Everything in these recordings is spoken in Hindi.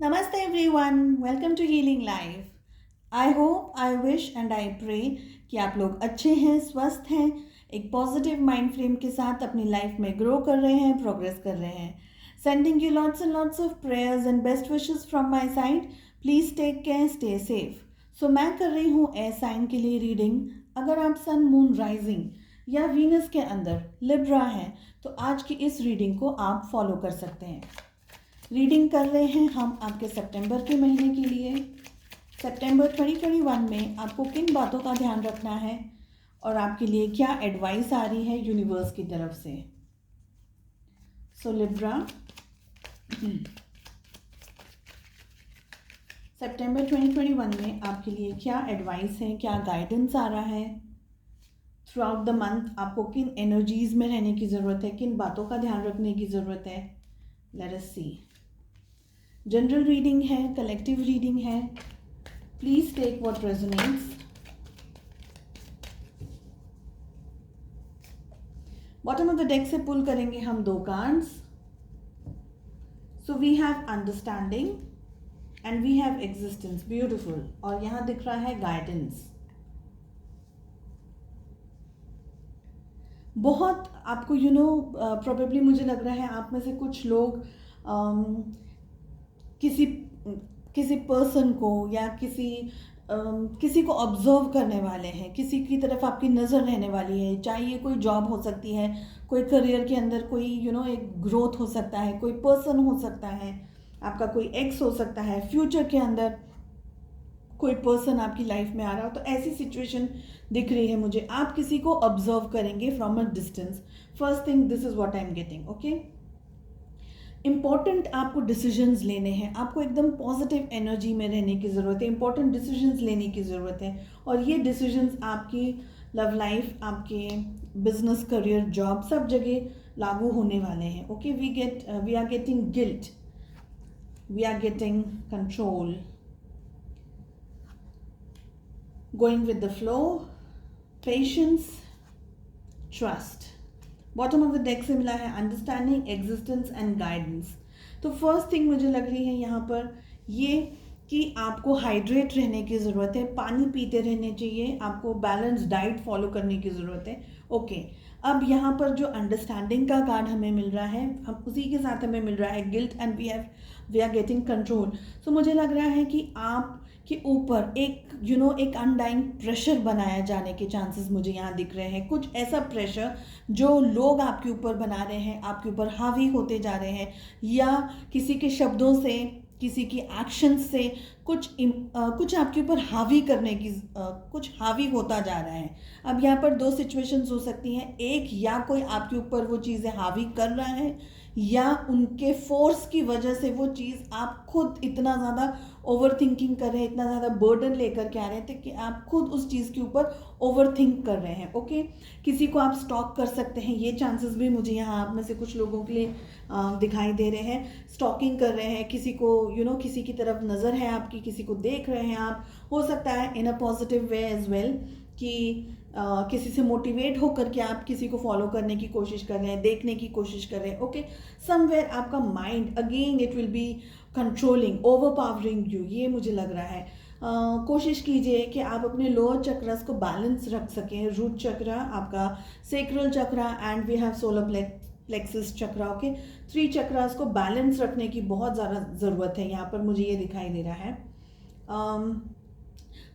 Namaste everyone, welcome to Healing Life. I hope, I wish and I pray कि आप लोग अच्छे हैं, स्वस्थ हैं, एक पॉजिटिव माइंड फ्रेम के साथ अपनी लाइफ में ग्रो कर रहे हैं, प्रोग्रेस कर रहे हैं. Sending you lots and lots of prayers and best wishes from my side. Please take care, stay safe. So मैं कर रही हूँ एयर साइन के लिए रीडिंग. अगर आप सन, मून, राइजिंग या वीनस के अंदर लिब्रा हैं तो आज की इस रीडिंग को आप फॉलो कर सकते हैं. रीडिंग कर रहे हैं हम आपके सितंबर के महीने के लिए. सितंबर 2021 में आपको किन बातों का ध्यान रखना है और आपके लिए क्या एडवाइस आ रही है यूनिवर्स की तरफ से. सो लिब्रा, सितंबर 2021 में आपके लिए क्या एडवाइस है, क्या गाइडेंस आ रहा है. थ्रू आउट द मंथ आपको किन एनर्जीज में रहने की ज़रूरत है, किन बातों का ध्यान रखने की ज़रूरत है. Let us see. General reading है, कलेक्टिव रीडिंग है. Please take what resonates. Bottom of the deck से पुल करेंगे हम 2 cards. So we have understanding and we have existence. Beautiful. और यहां दिख रहा है गाइडेंस. बहुत आपको प्रोबेबली मुझे लग रहा है आप में से कुछ लोग किसी पर्सन को या किसी को ऑब्जर्व करने वाले हैं. किसी की तरफ आपकी नज़र रहने वाली है. चाहे ये कोई जॉब हो सकती है, कोई करियर के अंदर कोई एक ग्रोथ हो सकता है, कोई पर्सन हो सकता है, आपका कोई एक्स हो सकता है, फ्यूचर के अंदर कोई पर्सन आपकी लाइफ में आ रहा हो. तो ऐसी सिचुएशन दिख रही है मुझे. आप किसी को ऑब्जर्व करेंगे from a distance. First thing, this is what I am getting. Okay, important आपको डिसीजंस लेने हैं. आपको एकदम पॉजिटिव एनर्जी में रहने की ज़रूरत है. इंपॉर्टेंट डिसीजंस लेने की ज़रूरत है. और ये डिसीजंस आपकी लव लाइफ, आपके बिजनेस, करियर, जॉब, सब जगह लागू होने वाले हैं. Okay, we are getting guilt, we are getting control, going with the flow, patience, trust. Bottom of the deck से मिला है अंडरस्टैंडिंग, एग्जिस्टेंस एंड गाइडेंस. तो फर्स्ट थिंग मुझे लग रही है यहाँ पर ये कि आपको हाइड्रेट रहने की ज़रूरत है. पानी पीते रहने चाहिए. आपको बैलेंस डाइट फॉलो करने की ज़रूरत है. ओके, अब यहाँ पर जो अंडरस्टैंडिंग का कार्ड हमें मिल रहा है, हम उसी के साथ हमें मिल रहा है guilt and we are getting control. So मुझे लग रहा है कि आप के ऊपर एक अनडाइंग प्रेशर बनाया जाने के चांसेस मुझे यहाँ दिख रहे हैं. कुछ ऐसा प्रेशर जो लोग आपके ऊपर बना रहे हैं, आपके ऊपर हावी होते जा रहे हैं, या किसी के शब्दों से, किसी की एक्शन से कुछ आपके ऊपर हावी करने की कुछ हावी होता जा रहा है. अब यहाँ पर 2 सिचुएशंस हो सकती हैं. एक, या कोई आपके ऊपर वो चीज़ें हावी कर रहा है, या उनके फोर्स की वजह से वो चीज़ आप खुद इतना ज़्यादा ओवर थिंकिंग कर रहे हैं, इतना ज़्यादा बर्डन लेकर के आ रहे थे कि आप खुद उस चीज़ के ऊपर ओवर थिंक कर रहे हैं. ओके, किसी को आप स्टॉक कर सकते हैं. ये चांसेस भी मुझे यहाँ आप में से कुछ लोगों के लिए दिखाई दे रहे हैं. स्टॉकिंग कर रहे हैं किसी को, किसी की तरफ नज़र है आपकी, किसी को देख रहे हैं आप. हो सकता है in a positive way as well कि किसी से मोटिवेट होकर के आप किसी को फॉलो करने की कोशिश कर रहे हैं, देखने की कोशिश कर रहे हैं. ओके, समवेयर आपका mind again it will be controlling, over powering you. ये मुझे लग रहा है. कोशिश कीजिए कि आप अपने लोअर चक्रस को बैलेंस रख सकें. रूट चक्र, आपका sacral chakra and we have solar plexus chakra. Okay, 3 chakras को बैलेंस रखने की बहुत ज़्यादा ज़रूरत है. यहाँ पर मुझे ये दिखाई दे रहा है.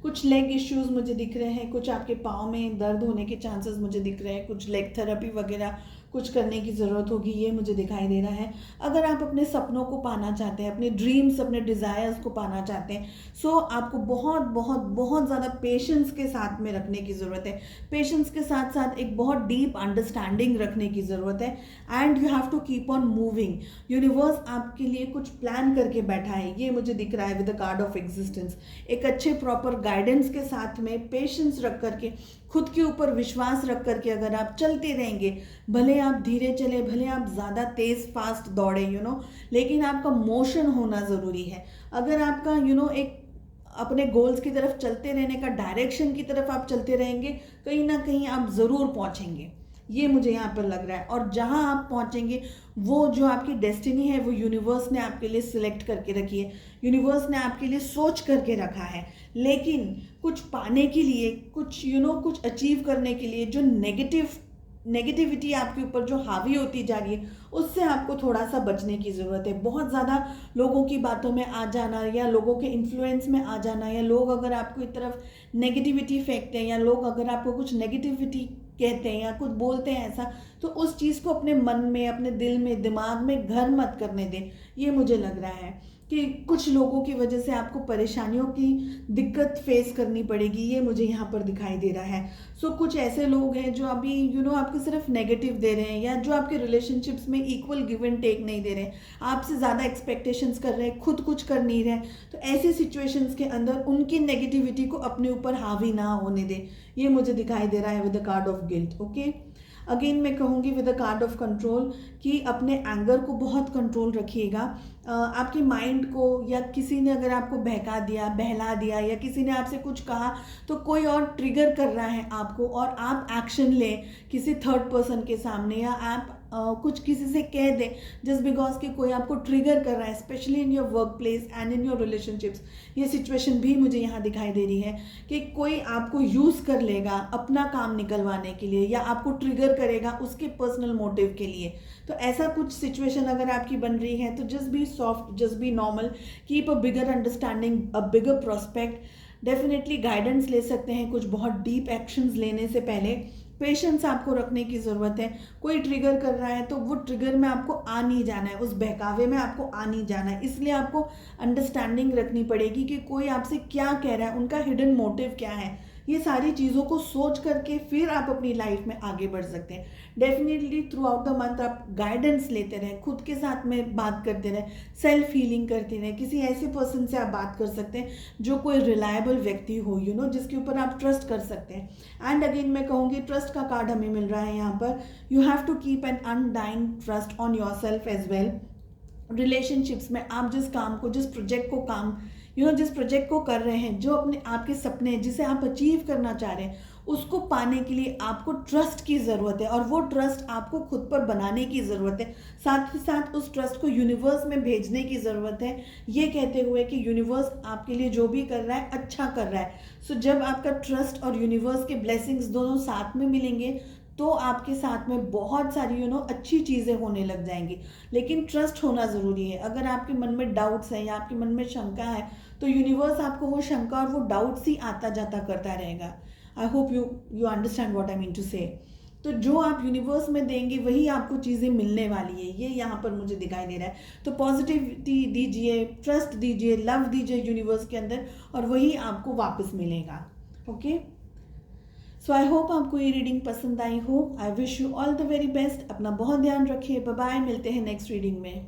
कुछ लेग इश्यूज मुझे दिख रहे हैं, कुछ आपके पाँव में दर्द होने के चांसेस मुझे दिख रहे हैं, कुछ लेग थेरेपी वगैरह कुछ करने की ज़रूरत होगी, ये मुझे दिखाई दे रहा है. अगर आप अपने सपनों को पाना चाहते हैं, अपने ड्रीम्स, अपने डिज़ायर्स को पाना चाहते हैं, सो आपको बहुत बहुत बहुत ज़्यादा पेशेंस के साथ में रखने की ज़रूरत है. पेशेंस के साथ साथ एक बहुत डीप अंडरस्टैंडिंग रखने की ज़रूरत है. And you have to keep on moving. Universe आपके लिए कुछ प्लान करके बैठा है, ये मुझे दिख रहा है with the card of existence. एक अच्छे प्रॉपर गाइडेंस के साथ में पेशेंस रख करके, खुद के ऊपर विश्वास रख करके अगर आप चलते रहेंगे, भले आप धीरे चले, भले आप ज़्यादा तेज़ फास्ट दौड़े, लेकिन आपका मोशन होना ज़रूरी है. अगर आपका एक अपने गोल्स की तरफ चलते रहने का, डायरेक्शन की तरफ आप चलते रहेंगे, कहीं ना कहीं आप ज़रूर पहुंचेंगे. ये मुझे यहाँ पर लग रहा है। और जहाँ आप पहुँचेंगे, वो जो आपकी डेस्टिनी है वो यूनिवर्स ने आपके लिए सिलेक्ट करके रखी है, यूनिवर्स ने आपके लिए सोच करके रखा है। लेकिन कुछ पाने के लिए, कुछ कुछ अचीव करने के लिए जो नेगेटिविटी आपके ऊपर जो हावी होती जा रही है, उससे आपको थोड़ा सा बचने की ज़रूरत है। बहुत ज़्यादा लोगों की बातों में आ जाना, या लोगों के इन्फ्लुएंस में आ जाना, या लोग अगर आपको एक तरफ नेगेटिविटी फेंकते हैं, या लोग अगर आपको कुछ नेगेटिविटी कहते हैं या कुछ बोलते हैं ऐसा, तो उस चीज़ को अपने मन में, अपने दिल में, दिमाग में घर मत करने दें। ये मुझे लग रहा है कि कुछ लोगों की वजह से आपको परेशानियों की दिक्कत फेस करनी पड़ेगी, ये मुझे यहाँ पर दिखाई दे रहा है। सो कुछ ऐसे लोग हैं जो अभी आपको सिर्फ नेगेटिव दे रहे हैं, या जो आपके रिलेशनशिप्स में इक्वल गिव एंड टेक नहीं दे रहे हैं, आपसे ज़्यादा एक्सपेक्टेशंस कर रहे हैं, खुद कुछ कर नहीं रहे। तो ऐसे सिचुएशंस के अंदर उनकी नेगेटिविटी को अपने ऊपर हावी ना होने दें, ये मुझे दिखाई दे रहा है with the card of guilt. Okay, again मैं कहूँगी with the card of control कि अपने एंगर को बहुत कंट्रोल रखिएगा। आपके माइंड को, या किसी ने अगर आपको बहका दिया, बहला दिया, या किसी ने आपसे कुछ कहा, तो कोई और ट्रिगर कर रहा है आपको और आप एक्शन लें किसी थर्ड पर्सन के सामने, या आप कुछ किसी से कह दें जस्ट बिकॉज कि कोई आपको ट्रिगर कर रहा है, specially in your work place and in your relationships. ये सिचुएशन भी मुझे यहाँ दिखाई दे रही है कि कोई आपको यूज़ कर लेगा अपना काम निकलवाने के लिए, या आपको ट्रिगर करेगा उसके पर्सनल मोटिव के लिए। तो ऐसा कुछ सिचुएशन अगर आपकी बन रही है, तो just be soft, just be normal, keep a bigger understanding, a bigger prospect. Definitely guidance ले सकते हैं कुछ बहुत डीप एक्शंस लेने से पहले। पेशेंस आपको रखने की ज़रूरत है। कोई ट्रिगर कर रहा है तो वो ट्रिगर में आपको आ नहीं जाना है, उस बहकावे में आपको आ नहीं जाना है। इसलिए आपको अंडरस्टैंडिंग रखनी पड़ेगी कि कोई आपसे क्या कह रहा है, उनका हिडन मोटिव क्या है। ये सारी चीज़ों को सोच करके फिर आप अपनी लाइफ में आगे बढ़ सकते हैं। Definitely through out the month आप गाइडेंस लेते रहें, खुद के साथ में बात करते रहें, सेल्फ हीलिंग करते रहें। किसी ऐसे पर्सन से आप बात कर सकते हैं जो कोई रिलायबल व्यक्ति हो, जिसके ऊपर आप ट्रस्ट कर सकते हैं। एंड अगेन मैं कहूँगी ट्रस्ट का कार्ड हमें मिल रहा है यहाँ पर। You have to keep an undying trust on yourself as well. Relationships में आप जिस काम को, जिस प्रोजेक्ट को जिस प्रोजेक्ट को कर रहे हैं, जो आपके सपने हैं, जिसे आप अचीव करना चाह रहे हैं, उसको पाने के लिए आपको ट्रस्ट की ज़रूरत है, और वो ट्रस्ट आपको खुद पर बनाने की ज़रूरत है। साथ ही साथ उस ट्रस्ट को यूनिवर्स में भेजने की ज़रूरत है, ये कहते हुए कि यूनिवर्स आपके लिए जो भी कर रहा है अच्छा कर रहा है। सो जब आपका ट्रस्ट और यूनिवर्स के ब्लेसिंग्स दोनों साथ में मिलेंगे, तो आपके साथ में बहुत सारी अच्छी चीज़ें होने लग जाएंगी। लेकिन ट्रस्ट होना ज़रूरी है। अगर आपके मन में डाउट्स हैं या आपके मन में शंका है, तो यूनिवर्स आपको वो शंका और वो डाउट्स ही आता जाता करता रहेगा। I hope you understand what I mean to say. तो जो आप यूनिवर्स में देंगे वही आपको चीज़ें मिलने वाली है, ये यहाँ पर मुझे दिखाई दे रहा है। तो पॉजिटिविटी दीजिए, ट्रस्ट दीजिए, लव दीजिए यूनिवर्स के अंदर, और वही आपको वापस मिलेगा। ओके, सो आई होप आपको ये रीडिंग पसंद आई हो। I wish you all the very best. अपना बहुत ध्यान रखिए। बाय बाय, मिलते हैं नेक्स्ट रीडिंग में।